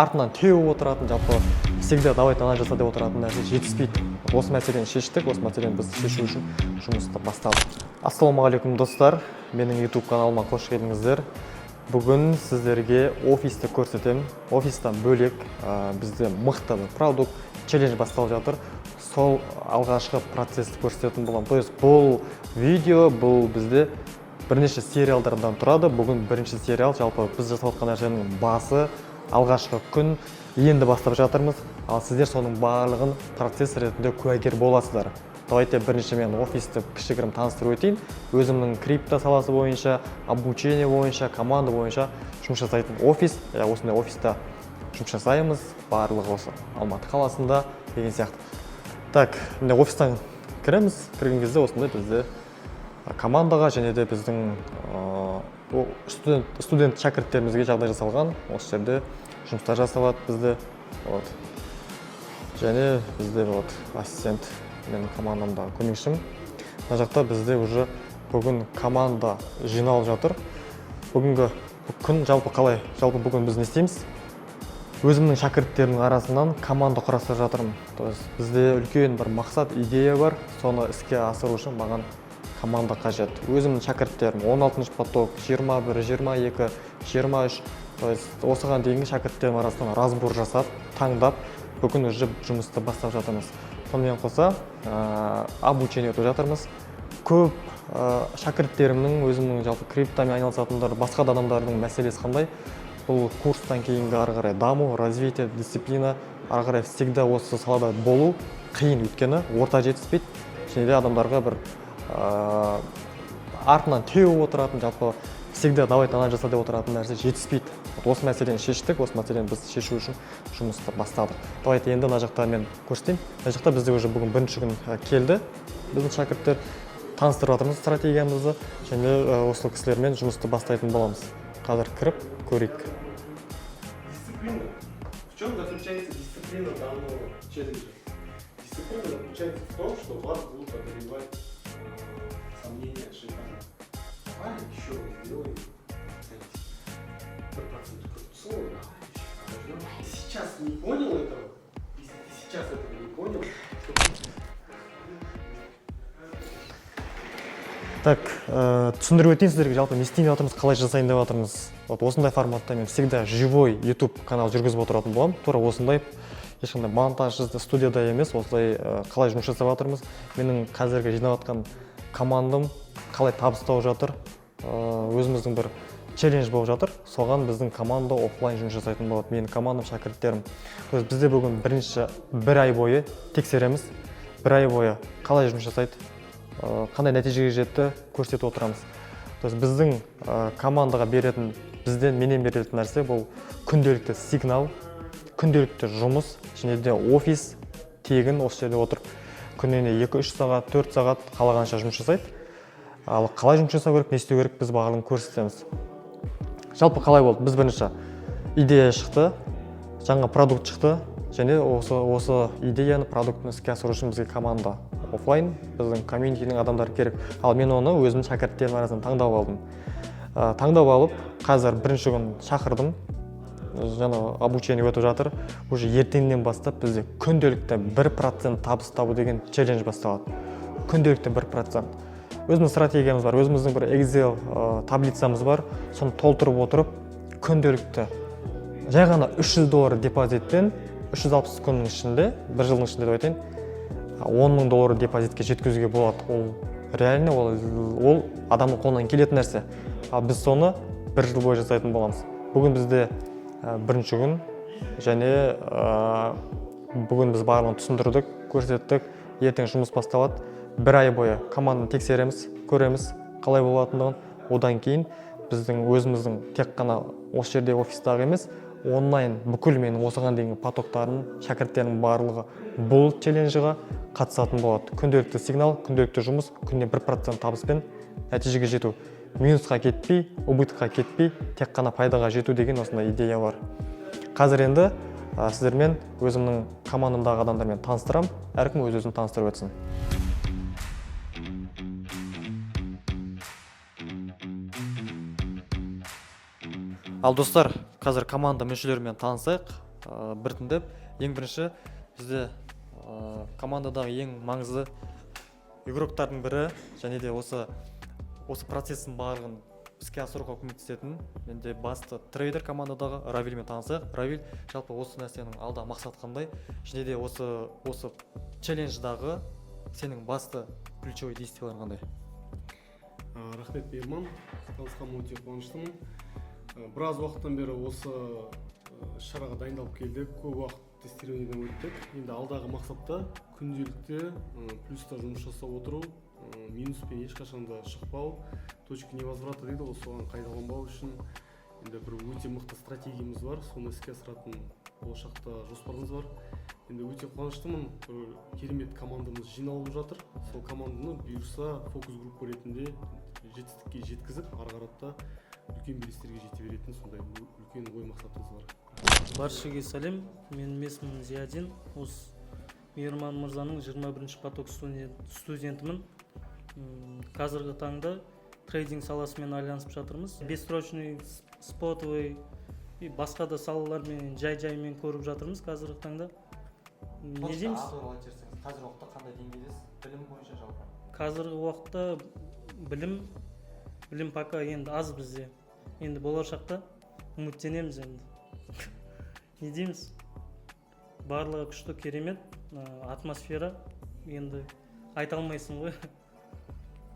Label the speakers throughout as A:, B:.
A: артынан теуіп отыратын, жалпы всегда давайте ана жаса деп отыратын нәрсе жетіспейді. Осы мәселені шештік, осы мәселені біз шешу үшін жұмысты бастадық. Ассалаумағалейкум достар, менің YouTube каналыма қош келдіңіздер. Бүгін сіздерге офисті көрсетемін. Офистан бөлек бізде мықты бір продукт челлендж басталып жатыр. Сол алғашқы процессті көрсететін боламын. То есть бұл видео бұл бізде бірнеше сериалдардан тұрады. Бүгін бірінші сериал, жалпы біз жасап жатқан нәрсенің басы, алғашқы күн енді бастап жатырмыз. Ал сіздер соның барлығын процесс ретінде куәгер боласыздар. Давайте бірінші мен офисті кішігірім таныстырып өтейін. Өзімнің крипто саласы бойынша, обучение бойынша, команда бойынша жұмыс жасайтын офис. Осындай офиста жұмыс жасаймыз. Барлығы осы Алматы қаласында деген сияқты. Так, міне офистан кіреміз. Кірген кезде осындай бізде командаға және де біздің студент шәкірттерімізге жағдай жасалған. Осы жерде жұмыстар жасалады бізде. Және бізде ассистент менің командамда көмекшім. Мына жақта бізде уже бүгін команда жиналып жатыр. Бүгінгі күн жалпы қалай? Жалпы бүгін біз не істейміз? Өзімнің шәкірттерімнің арасынан команда құрастырып жатырмын. То есть бізде үлкен бір мақсат, идея бар. Соны іске асыру үшін маған команда қажет. Өзімнің шәкірттерім 16-шы поток, 21, 22, 23. То есть осыған дейінгі шәкірттерім арасынан разбор жасап, таңдап, бүгін уже жұмысты бастап жатырмыз. Сонымен қоса обучение өтіп жатырмыз. Көп шәкірттерімнің, өзімнің жалпы криптомен айналысатындар, басқа да адамдардың мәселесі қандай? Бұл курстан кейінгі ары қарай даму, развитие, дисциплина, ары қарай всегда осы салада болу қиын, өйткені орта жетіспейді. Және де адамдарға бір артынан теуіп отыратын, жалпы всегда давайте ана жаса деп отыратын нәрсе жетіспейді. Осы мәселені шештік, осы мәселені біз шешу үшін жұмысты бастадық. Давайте енді мына жақта мен көрсетейін. Мына жақта бізде уже бүгін бірінші күн келді. Біздің шәкірттер таныстырып жатырмыз стратегиямызды, және осы кісілермен жұмысты бастайтын боламыз. Қазір кіріп көрейік.
B: Дисциплина. В чем заключается дисциплина данного челленджа? Дисциплина заключается в том, что вас будут одолевать сомнения, ошибки. Давай еще раз сделаем. Если сейчас не понял этого, если ты сейчас этого не понял,
A: Так, түсіндіріп өтейін сіздерге, жалпы не істейін деп жатырмыз, қалай жасайын деп жатырмыз. Осындай форматта мен всегда живой YouTube канал жүргізіп отыратын боламын. Тура осындай, ешқандай монтажсыз студияда емес, осылай қалай жұмыс жасап жатырмыз. Менің қазіргі жинап жатқан командам қалай табыстап жатыр, өзіміздің бір челлендж болып жатыр. Соған біздің команда офлайн жұмыс жасайтын болады. Менің командам, шәкірттерім. Бізде бүгін бір ай бойы тексереміз. Бір ай бойы қалай жұмыс жасайды, қандай нәтижеге жетті көрсетіп отырамыз. Біздің командаға беретін, менен беретін нәрсе бұл күнделікті сигнал, күнделікті жұмыс, және де офис тегін осы жерде отырып күніне 2-3 сағат, 4 сағат қалағанша жұмыс жасайды. Ал қалай жұмыс жасау керек, не істеу керек, біз барлығын көрсетеміз. Жалпы қалай болды? Біз бірінші идея шықты, жаңа продукт шықты, және осы идеяны, продукттың іске асыру үшін бізге команда офлайн, біздің комьюнитидің адамдары керек. Ал мен оны өзімнің шәкірттерім арасынан таңдап алдым. Таңдап алып, қазір бірінші күн шақырдым, жаңа обучение өтіп жатыр. Уже ертеңнен бастап бізде күнделікті 1% табыс табу деген челлендж басталады. Күнделікті 1%. Өзіміздің стратегиямыз бар, өзіміздің бір Excel таблицамыз бар. Соны толтырып отырып, күнделікті жай ғана $300 депозитпен 360 күннің ішінде, бір жылдың ішінде деп айтайын, $10,000 депозитке жеткізуге болады. Ол реально, ол адамның қолынан келетін нәрсе. Ал біз соны бір жыл бойы жасайтын боламыз. Бүгін бізде бірінші күн, және бүгін біз барлығын түсіндірдік, көрсеттік, ертең жұмыс басталады. Бір ай бойы команданы тексереміз, көреміз, қалай болатындығын. Одан кейін біздің өзіміздің тек қана осы жерде офистағы емес, онлайн бүкіл менің осыған дейінгі потоктарын, шәкірттерінің барлығы бұл челленджіға қатысатын болады. Күнделікті сигнал, күнделікті жұмыс, күніне 1% табыспен нәтижеге жету. Минусқа кетпей, убытыққа кетпей, тек қана пайдаға жету деген осындай идея бар. Қазір енді сіздермен өзімнің командамдағы адамдармен таныстырам. Әркім өз-өзін таныстырып өтсін. Ал достар, қазір команда мүшелерімен танысайық. біртіндеп. Ең бірінші бізде командадағы ең маңызды игроктардың бірі, және де осы процесстің барлығын іске асыруға көмектесетін менде басты трейдер командадағы Равильмен танысайық. Равиль, жалпы осы нәрсенің алда мақсат қандай, және де осы челлендждағы сенің басты ключевой действияларың қандай?
B: Рахмет, Берман. Танысқаныма өте қуаныштымын. Біраз уақыттан бері осы шараға дайындалып келдік. Көп уақыт тестированиеден өттік. Енді алдағы мақсатта күнделікті плюста жұмыс жасап отыру, минуспен ешқашан да шықпау, точка невозврата дейді ғой, соған қайталанбау үшін енді бір өте мықты стратегиямыз бар, соны іске асыратын болашақта жоспарымыз бар. Енді өте қуаныштымын, керемет командамыз жиналып жатыр. Сол команданы бұйырса фокус группа ретінде жетістікке жеткізіп, ары қарата үлкен белестерге жете беретін сондай үлкен ой мақсатымыз бар.
C: Баршаға сәлем, менің есімім Зиядин. Осы Мейірман мырзаның 21-ші поток студентімін. Қазіргі таңда трейдинг саласымен айланысып жатырмыз. Бессрочный, спотовый и басқа да салалармен жай-жаймен көріп жатырмыз қазіргі таңда. Не дейміз?
A: Қазіргі уақытта қандай деңгейдесіз? Білім бойынша жалпы?
C: Қазіргі уақытта білім пока енді аз бізде. Енді болашақта үміттенеміз енді. Не дейміз? Барлығы күшті, керемет, атмосфера, енді айта алмайсың ғой.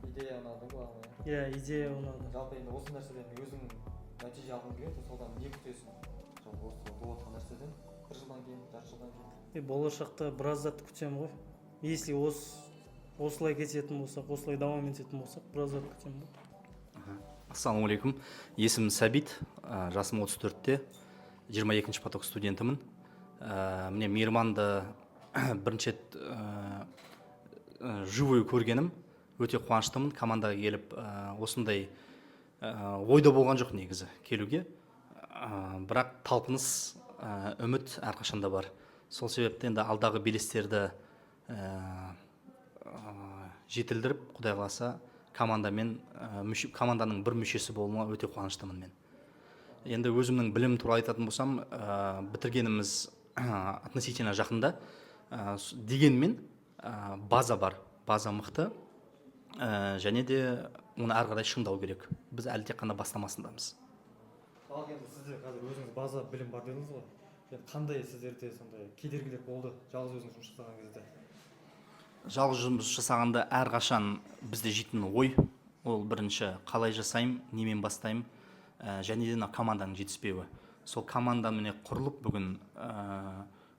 A: Идея ұнады, главное.
C: Иә, идея ұнады.
A: Жалпы енді осы нәрседен өзің нәтиже алғың келеді, содан не күтесің? Жалпы осы болып жатқан нәрседен 1 жылдан кейін, жарты жылдан кейін.
C: Болашақта біраз зат күтемін ғой. Если осылай кететін болсақ, осылай давам ететін болсақ, біраз зат күтемін ғой.
D: Ассалаумағалейкум. Есімім Сәбит, жасым 34-те, 22-ші поток студентімін. Міне Мейірманды бірінші рет живой көргенім, өте қуаныштымын. Командаға келіп осындай ойда болған жоқ негізі келуге. Бірақ талпыныс, үміт әрқашанда бар. Сол себепті енді алдағы белестерді жетілдіріп, Құдай қаласа, команданың бір мүшесі болуыма өте қуаныштымын мен. Енді өзімнің білім туралы айтатын болсам, бітіргеніміз относительно жақында, дегенмен база бар, база мықты, және де оны ары қарай шыңдау керек. Біз әлі тек қана бастамасындамыз.
A: Ал енді сізде қазір өзіңіз база білім бар дедіңіз ғой. Қандай сіздерде сондай кедергілер болды жалғыз өзіңіз жұмыс жасаған кезде?
D: Жалғыз жұмыс жасағанда әрқашан бізде жейтін ой, ол бірінші қалай жасаймын, немен бастаймын, және де команданың жетіспеуі. Сол командамен құрылып бүгін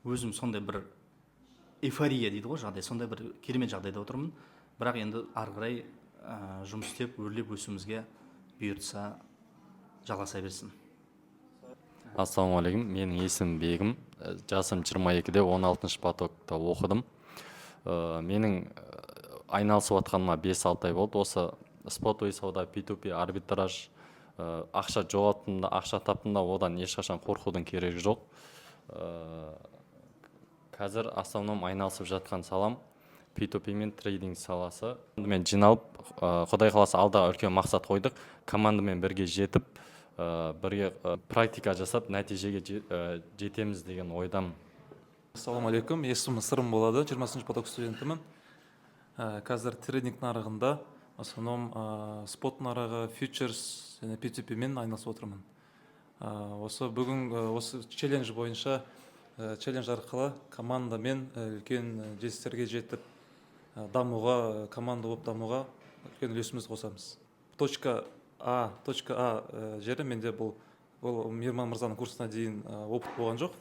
D: өзім сондай бір эйфория дейді ғой жағдай, сондай бір керемет жағдайда отырмын. Бірақ енді ары қарай жұмыс істеп, өрлеп өсуімізге бұйыртса жалғаса берсін.
E: Ассалаумағалейкум, менің есімім Бегім, жасым 22-де 16-шы потокта оқыдым. Менің айналысып жатқаныма 5-6 ай болды. Осы спотовый сауда, P2P, арбитраж, ақша жоғалтқанда, ақша тапқанда одан ешқашан қорқудың керегі жоқ. Қазір основном айналысып жатқан салам P2P мен трейдинг саласы. Мен жиналып, Құдай қаласа алдағы үлкен мақсат қойдық. Командамен бірге жетіп, бірге практика жасап, нәтижеге жетеміз деген ойдамын.
F: Ассалаумағалейкум, есімім Сырым болады, 20-ші поток студентімін. Қазір трейдинг нарығында, основном спот нарығы, фьючерс және P2P мен айналысып отырмын. Бүгін осы челлендж бойынша, челлендж арқылы командамен үлкен жетістіктерге жетіп, дамуға, команда болып дамуға үлкен үлесімізді қосамыз. Точка А жері менде бұл Мейірман мырзаның курсына дейін опыт болған жоқ.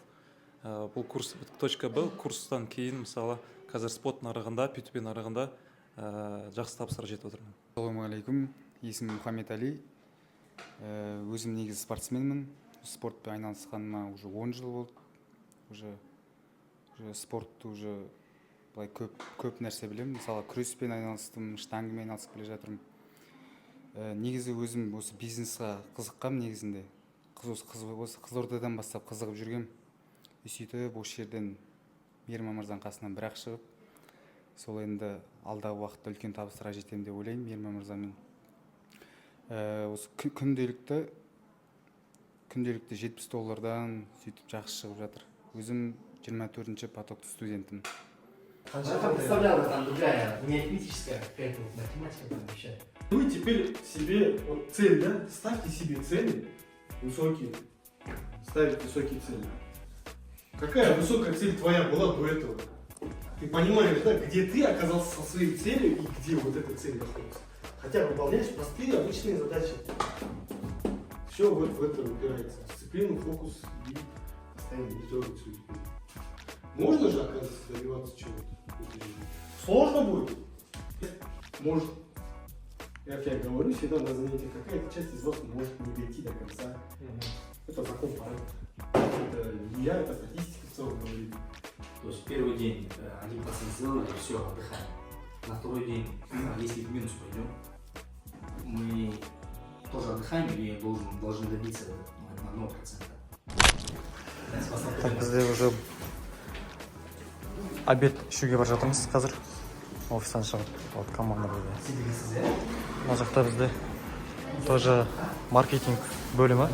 F: Бұл курс точка Б курстан кейін мысалы қазір спот нарығында, P2P нарығында жақсы табыстарға жетіп отырмын.
G: Ассалаумағалейкум, есімім Мұхаммед Али. Өзім негізі спортсменмін. Спортпен айналысқаныма уже 10 жыл болды. Уже спортты уже көп нәрсе білемін. Мысалы күреспен айналыстым, штангымен айналысып келе жатырмын. Негізі өзім осы бизнесқа қызыққам негізінде. Осы Қызылордадан бастап қызығып жүргем. Сөйтіп осы жерден Мейірман мырзаның қасынан бірақ шығып, сол енді алдағы уақытта үлкен табыстарға жетемін деп ойлаймын Мейірман мырзамен. Осы күнделікті $70 сөйтіп жақсы шығып жатыр. өзім 24-ші потоктық студентім.
H: Я там представляла, там другая, не арифметическая, какая-то вот математика там вообще.
B: Вы теперь себе вот цель, да? Ставьте себе цели высокие. Ставить высокие цели. Какая высокая цель твоя была до этого? Ты понимаешь, да, где ты оказался со своей целью и где вот эта цель находится. Хотя выполняешь простые обычные задачи. Все вот в это упирается. Дисциплину, фокус и постоянно не трогать свою дисциплину. Можно же, оказывается, добиваться чего-то. Сложно будет? Может. Как я говорю, всегда на занятиях какая-то часть из вас может не дойти до конца. Это закон параметра. Это не я, это статистика в целом говорит.
H: То есть первый день 1% сделали, все, отдыхаем. На второй день, если в минус пойдем, мы тоже отдыхаем или должны добиться 1%?
A: Так, бізде уже обед ішуге бара жатырмыз қазір. Офистан шығып, вот команда бізде. Мына жақта бізде тоже маркетинг бөлімі.